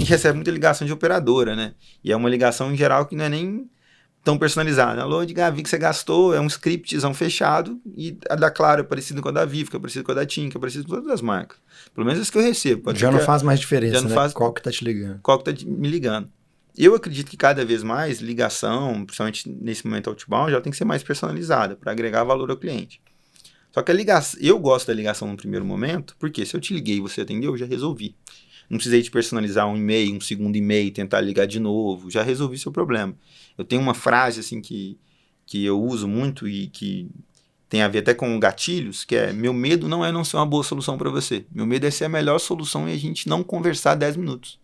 gente recebe muita ligação de operadora, né? E é uma ligação em geral que não é nem tão personalizada. Alô, Edgar, vi que você gastou, é um scriptzão fechado, e a da Claro é parecida com a da Vivo, que é parecida com a da TIM, que é parecida com todas as marcas. Pelo menos as que eu recebo. Já não faz mais diferença, já não né? faz Qual que tá te ligando? qual que tá me ligando. Eu acredito que cada vez mais ligação, principalmente nesse momento outbound, ela tem que ser mais personalizada para agregar valor ao cliente. Só que a ligação, eu gosto da ligação no primeiro momento, porque se eu te liguei e você atendeu, eu já resolvi. Não precisei te personalizar um e-mail, um segundo e-mail, tentar ligar de novo, já resolvi seu problema. Eu tenho uma frase assim que eu uso muito e que tem a ver até com gatilhos, que é: meu medo não é não ser uma boa solução para você. Meu medo é ser a melhor solução e a gente não conversar 10 minutos.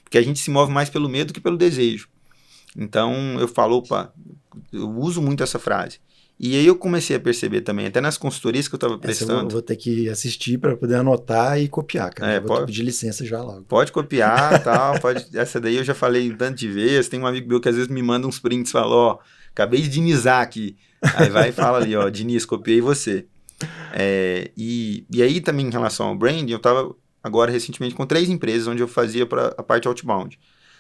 Porque a gente se move mais pelo medo que pelo desejo. Então eu falo, opa, eu uso muito essa frase. E aí eu comecei a perceber também, até nas consultorias que eu estava prestando. Eu vou ter que assistir para poder anotar e copiar, cara. Vou pedir licença já logo. Pode copiar, tal, essa daí eu já falei tanto de vezes. Tem um amigo meu que às vezes me manda uns prints e fala, ó, acabei de dinizar aqui. Aí vai e fala ali, ó, Diniz, copiei você. E aí também em relação ao branding, eu estava agora recentemente com 3 empresas onde eu fazia para a parte outbound.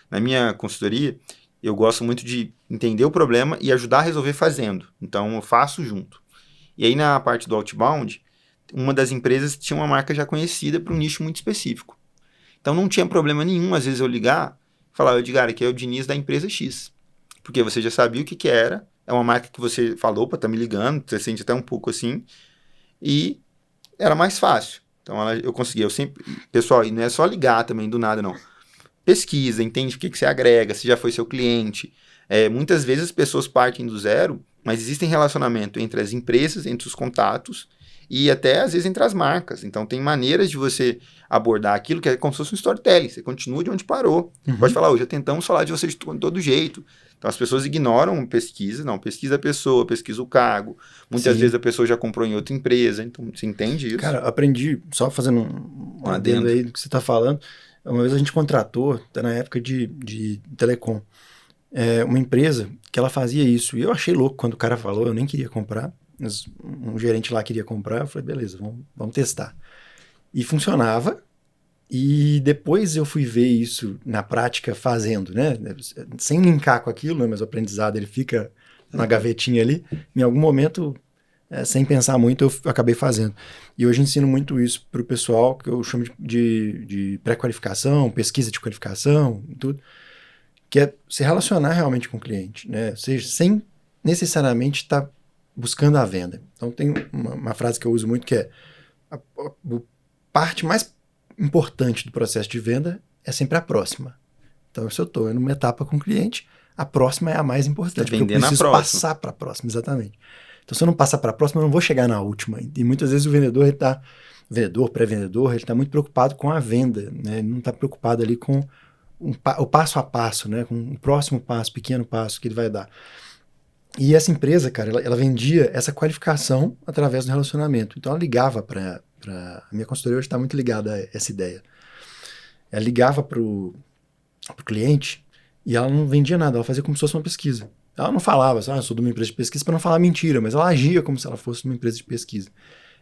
Na minha consultoria, eu gosto muito de entender o problema e ajudar a resolver fazendo. Então, eu faço junto. E aí, na parte do outbound, uma das empresas tinha uma marca já conhecida para um nicho muito específico. Então, não tinha problema nenhum, às vezes, eu ligar e falar, Edgar, aqui é o Diniz da empresa X. Porque você já sabia o que era, é uma marca que você falou, opa, tá me ligando, você sente até um pouco assim, e era mais fácil. Então, eu conseguia, pessoal, e não é só ligar também do nada, não. Pesquisa, entende o que você agrega, se já foi seu cliente. Muitas vezes as pessoas partem do zero, mas existe relacionamento entre as empresas, entre os contatos e até às vezes entre as marcas. Então tem maneiras de você abordar aquilo que é como se fosse um storytelling. Você continua de onde parou. Pode falar, já tentamos falar de você de todo jeito. Então as pessoas ignoram pesquisa, não, pesquisa a pessoa, pesquisa o cargo. Muitas vezes a pessoa já comprou em outra empresa, então você entende isso? Cara, aprendi, só fazendo um adendo aí do que você está falando. Uma vez a gente contratou, até na época de telecom, uma empresa que ela fazia isso. E eu achei louco quando o cara falou, eu nem queria comprar, mas um gerente lá queria comprar, eu falei, beleza, vamos testar. E funcionava, e depois eu fui ver isso na prática fazendo, né? Sem linkar com aquilo, né? Mas o aprendizado ele fica na gavetinha ali. Em algum momento, sem pensar muito, eu acabei fazendo. E hoje ensino muito isso para o pessoal, que eu chamo de pré-qualificação, pesquisa de qualificação, tudo, que é se relacionar realmente com o cliente, né? Ou seja, sem necessariamente estar buscando a venda. Então tem uma frase que eu uso muito que é a parte mais importante do processo de venda é sempre a próxima. Então se eu estou numa etapa com o cliente, a próxima é a mais importante, porque eu preciso passar para a próxima, exatamente. Então, se eu não passar para a próxima, eu não vou chegar na última. E muitas vezes o vendedor, pré-vendedor, ele está muito preocupado com a venda, né? Ele não está preocupado ali com o passo a passo, né? Com o próximo passo, pequeno passo que ele vai dar. E essa empresa, cara, ela vendia essa qualificação através do relacionamento. Então, ela ligava para... A minha consultoria hoje está muito ligada a essa ideia. Ela ligava para o cliente e ela não vendia nada, ela fazia como se fosse uma pesquisa. Ela não falava, eu sou de uma empresa de pesquisa, para não falar mentira, mas ela agia como se ela fosse de uma empresa de pesquisa.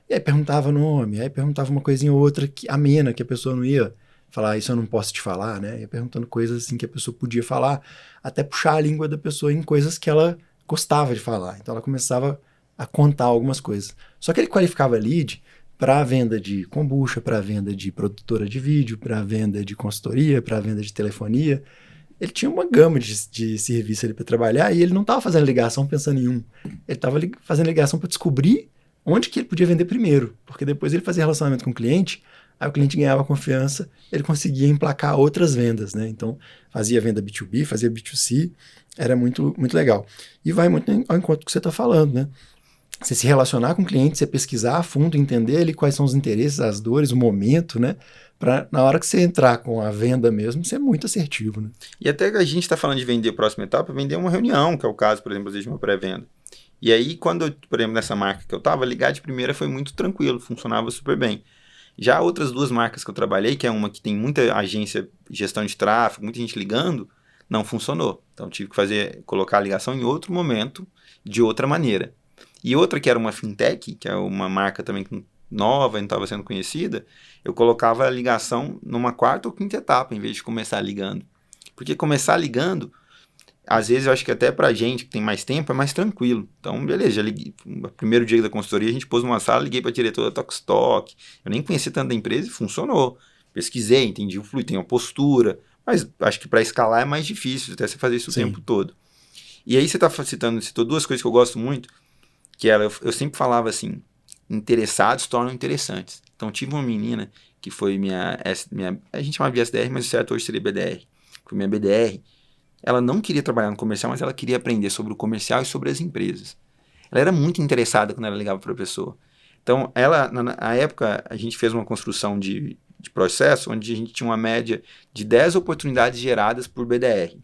E aí perguntava nome, aí perguntava uma coisinha ou outra amena, que a pessoa não ia falar, isso eu não posso te falar, né? Ia perguntando coisas assim que a pessoa podia falar, até puxar a língua da pessoa em coisas que ela gostava de falar. Então ela começava a contar algumas coisas. Só que ele qualificava lead para a venda de kombucha, para a venda de produtora de vídeo, para a venda de consultoria, para a venda de telefonia. Ele tinha uma gama de serviço ali para trabalhar e ele não estava fazendo ligação pensando em um. Ele estava fazendo ligação para descobrir onde que ele podia vender primeiro, porque depois ele fazia relacionamento com o cliente, aí o cliente ganhava confiança, ele conseguia emplacar outras vendas, né? Então, fazia venda B2B, fazia B2C, era muito, muito legal. E vai muito ao encontro do que você está falando, né? Você se relacionar com o cliente, você pesquisar a fundo, entender ali quais são os interesses, as dores, o momento, né? Para na hora que você entrar com a venda mesmo, ser muito assertivo, né? E até que a gente está falando de vender a próxima etapa, vender uma reunião, que é o caso, por exemplo, de uma pré-venda. E aí, quando, por exemplo, nessa marca que eu estava, ligar de primeira foi muito tranquilo, funcionava super bem. Já outras 2 marcas que eu trabalhei, que é uma que tem muita agência de gestão de tráfego, muita gente ligando, não funcionou. Então, tive que colocar a ligação em outro momento, de outra maneira. E outra que era uma fintech, que é uma marca também que nova, não estava sendo conhecida, eu colocava a ligação numa 4ª ou 5ª etapa, em vez de começar ligando. Porque começar ligando, às vezes eu acho que até pra gente que tem mais tempo, é mais tranquilo. Então, beleza, já liguei. No primeiro dia da consultoria, a gente pôs numa sala, liguei pra diretora da Tokstok. Eu nem conhecia tanto da empresa e funcionou. Pesquisei, entendi o fluido, tem uma postura. Mas acho que para escalar é mais difícil, até você fazer isso o tempo todo. E aí você citou 2 coisas que eu gosto muito, que eu sempre falava assim, interessados tornam interessantes. Então tive uma menina que foi a gente chama de SDR, mas o certo hoje seria BDR. Foi minha BDR. Ela não queria trabalhar no comercial, mas ela queria aprender sobre o comercial e sobre as empresas. Ela era muito interessada quando ela ligava para a pessoa. Então, na época, a gente fez uma construção de processo, onde a gente tinha uma média de 10 oportunidades geradas por BDR.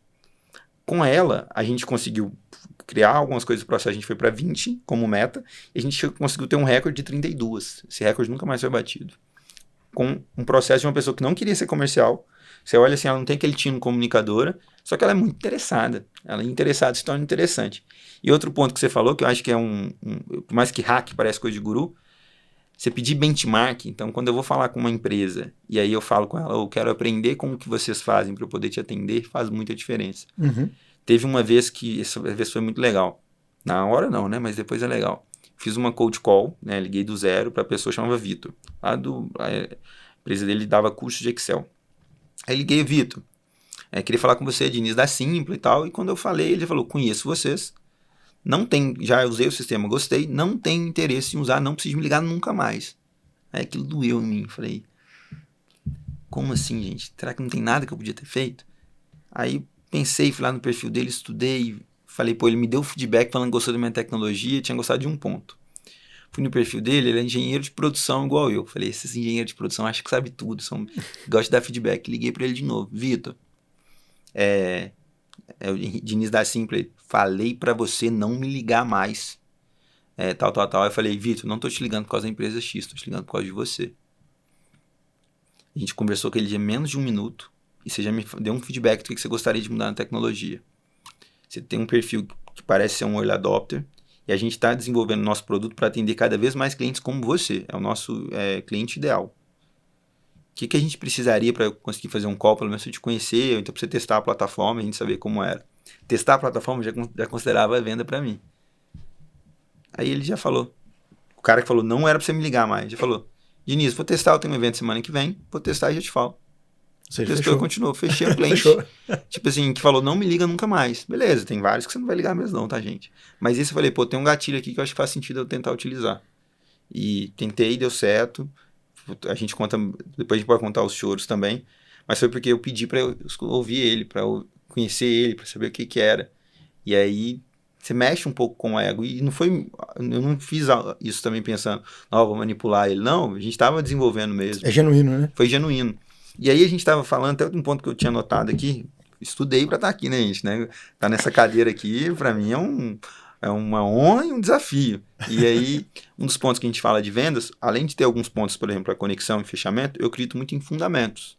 Com ela, a gente conseguiu criar algumas coisas do processo, a gente foi para 20 como meta, e a gente conseguiu ter um recorde de 32. Esse recorde nunca mais foi batido. Com um processo de uma pessoa que não queria ser comercial, você olha assim, ela não tem aquele tino comunicadora, só que ela é muito interessada. Ela é interessada, se torna interessante. E outro ponto que você falou, que eu acho que é por mais que hack parece coisa de guru, você pedir benchmark. Então, quando eu vou falar com uma empresa, e aí eu falo com ela, eu quero aprender como que vocês fazem para eu poder te atender, faz muita diferença. Teve uma vez que, essa vez foi muito legal. Na hora não, né? Mas depois é legal. Fiz uma cold call, né? Liguei do zero para a pessoa, chamava Vitor. A empresa dele dava curso de Excel. Aí liguei, Vitor, queria falar com você, Diniz, da Simpla e tal. E quando eu falei, ele falou, conheço vocês. Não tem, já usei o sistema, gostei, não tenho interesse em usar, não preciso me ligar nunca mais. Aí aquilo doeu em mim, falei, como assim, gente? Será que não tem nada que eu podia ter feito? Aí pensei, fui lá no perfil dele, estudei, falei, ele me deu feedback falando que gostou da minha tecnologia, tinha gostado de um ponto. Fui no perfil dele, ele é engenheiro de produção igual eu. Falei, esses engenheiros de produção acham que sabe tudo, gosta de dar feedback. Liguei para ele de novo, Vitor, o Diniz da Simpla, falei para você não me ligar mais, tal. Eu falei, Vitor, não tô te ligando por causa da empresa X, tô te ligando por causa de você. A gente conversou aquele dia menos de 1 minuto e você já me deu um feedback do que você gostaria de mudar na tecnologia. Você tem um perfil que parece ser um early adopter e a gente está desenvolvendo nosso produto para atender cada vez mais clientes como você. É o nosso cliente ideal. O que a gente precisaria para conseguir fazer um call, pelo menos para te conhecer, ou então para você testar a plataforma e a gente saber como era. Testar a plataforma já considerava a venda para mim. Aí ele já falou. O cara que falou, não era para você me ligar mais. Já falou, Diniz, vou testar, eu tenho um evento semana que vem, vou testar e já te falo. Testou e continuou. Fechei o cliente. Tipo assim, que falou, não me liga nunca mais. Beleza, tem vários que você não vai ligar mesmo não, tá, gente? Mas esse eu falei, tem um gatilho aqui que eu acho que faz sentido eu tentar utilizar. E tentei, deu certo. A gente conta, depois a gente pode contar os choros também. Mas foi porque eu pedi pra eu ouvir ele, pra eu conhecer ele, pra saber o que era. E aí, você mexe um pouco com o ego. E não foi, eu não fiz isso também pensando, vou manipular ele. Não, a gente tava desenvolvendo mesmo. É genuíno, né? Foi genuíno. E aí a gente estava falando, até um ponto que eu tinha anotado aqui, estudei para estar aqui, né, gente? Né? Tá nessa cadeira aqui, para mim é uma honra e um desafio. E aí, um dos pontos que a gente fala de vendas, além de ter alguns pontos, por exemplo, a conexão e fechamento, eu acredito muito em fundamentos.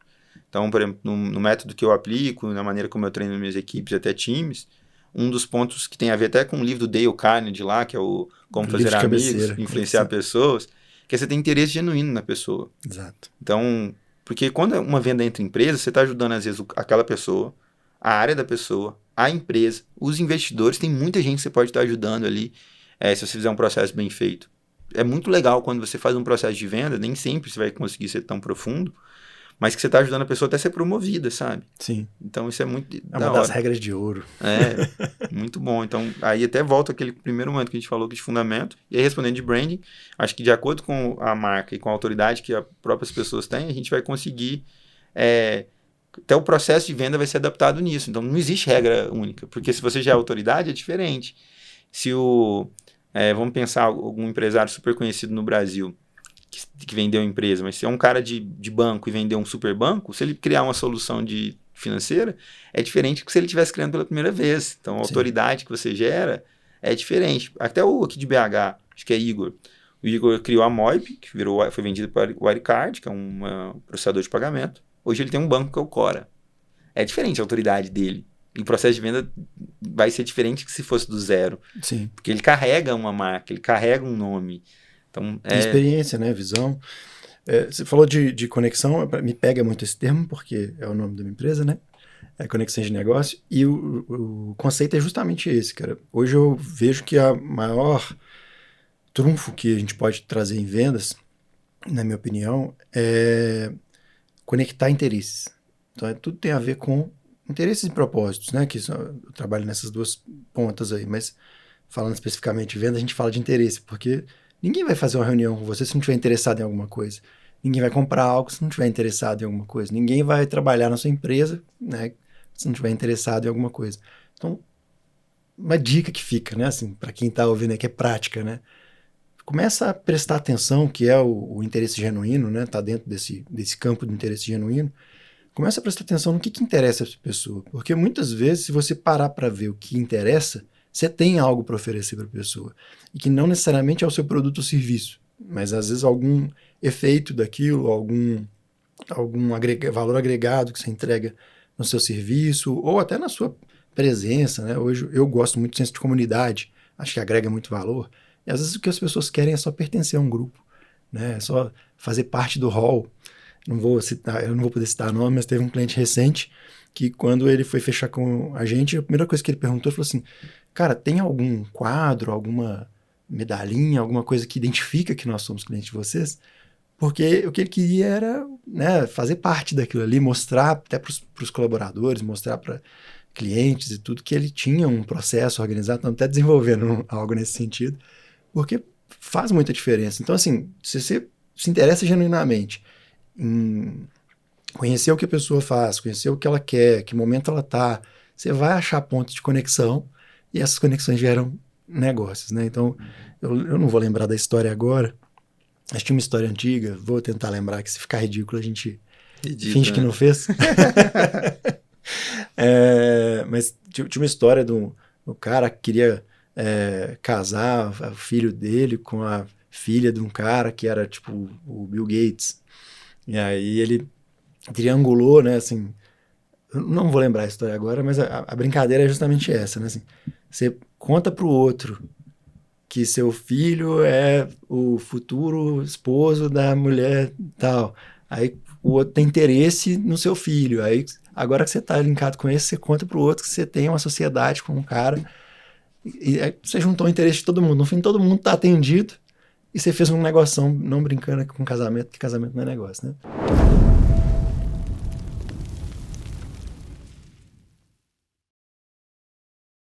Então, por exemplo, no método que eu aplico, na maneira como eu treino minhas equipes e até times, um dos pontos que tem a ver até com o livro do Dale Carnegie lá, que é o Como Fazer Amigos, Influenciar Pessoas, que você tem interesse genuíno na pessoa. Exato. Então, porque quando uma venda entra em empresa, você está ajudando, às vezes, aquela pessoa, a área da pessoa, a empresa, os investidores, tem muita gente que você pode estar ajudando ali, se você fizer um processo bem feito. É muito legal quando você faz um processo de venda, nem sempre você vai conseguir ser tão profundo, mas que você está ajudando a pessoa até a ser promovida, sabe? Sim. Então isso é muito da hora. É uma das regras de ouro. Muito bom. Então aí até volta aquele primeiro momento que a gente falou de fundamento, e aí respondendo de branding, acho que de acordo com a marca e com a autoridade que as próprias pessoas têm, a gente vai conseguir, até o processo de venda vai ser adaptado nisso. Então não existe regra única, porque se você já é autoridade, é diferente. Se vamos pensar algum empresário super conhecido no Brasil, que vendeu a empresa, mas se é um cara de banco e vendeu um super banco, se ele criar uma solução financeira, é diferente que se ele estivesse criando pela primeira vez. Então, a autoridade que você gera é diferente. Até o aqui de BH, acho que é Igor. O Igor criou a Moip, que foi vendido para o Wirecard, que é um processador de pagamento. Hoje ele tem um banco que é o Cora. É diferente a autoridade dele. E o processo de venda vai ser diferente que se fosse do zero. Sim. Porque ele carrega uma marca, ele carrega um nome. Então, experiência, né? Visão. Você falou de conexão, me pega muito esse termo, porque é o nome da minha empresa, né? É conexão de negócio. E o conceito é justamente esse, cara. Hoje eu vejo que a maior trunfo que a gente pode trazer em vendas, na minha opinião, é conectar interesses. Então, tudo tem a ver com interesses e propósitos, né? Que eu trabalho nessas duas pontas aí, mas falando especificamente de venda, a gente fala de interesse, porque ninguém vai fazer uma reunião com você se não estiver interessado em alguma coisa. Ninguém vai comprar algo se não estiver interessado em alguma coisa. Ninguém vai trabalhar na sua empresa, né, se não estiver interessado em alguma coisa. Então, uma dica que fica, né, assim, para quem está ouvindo aqui, é prática, né? Começa a prestar atenção, que é o interesse genuíno, né? Tá dentro desse campo do interesse genuíno. Começa a prestar atenção no que interessa a pessoa. Porque muitas vezes, se você parar para ver o que interessa, você tem algo para oferecer para a pessoa. E que não necessariamente é o seu produto ou serviço, mas às vezes algum efeito daquilo, algum valor agregado que você entrega no seu serviço, ou até na sua presença, né? Hoje eu gosto muito do senso de comunidade, acho que agrega muito valor. E às vezes o que as pessoas querem é só pertencer a um grupo, né? É só fazer parte do hall. Eu não vou poder citar nome, mas teve um cliente recente que quando ele foi fechar com a gente, a primeira coisa que ele perguntou, ele falou assim, cara, tem algum quadro, alguma medalhinha, alguma coisa que identifica que nós somos clientes de vocês? Porque o que ele queria era, né, fazer parte daquilo ali, mostrar até para os colaboradores, mostrar para clientes e tudo, que ele tinha um processo organizado, estamos até desenvolvendo algo nesse sentido, porque faz muita diferença. Então, assim, se você se interessa genuinamente em conhecer o que a pessoa faz, conhecer o que ela quer, que momento ela está, você vai achar pontos de conexão e essas conexões geram negócios, né? Então, eu não vou lembrar da história agora, acho que tinha uma história antiga, vou tentar lembrar, que se ficar ridículo a gente finge que não fez. Mas tinha uma história do cara que queria casar o filho dele com a filha de um cara que era tipo o Bill Gates. E aí ele triangulou, né, assim, não vou lembrar a história agora, mas a brincadeira é justamente essa, né, assim, você conta pro outro que seu filho é o futuro esposo da mulher tal, aí o outro tem interesse no seu filho, aí agora que você tá linkado com esse, você conta pro outro que você tem uma sociedade com um cara, e aí você juntou o interesse de todo mundo, no fim todo mundo tá atendido, e você fez um negoção, não brincando com casamento, que casamento não é negócio, né?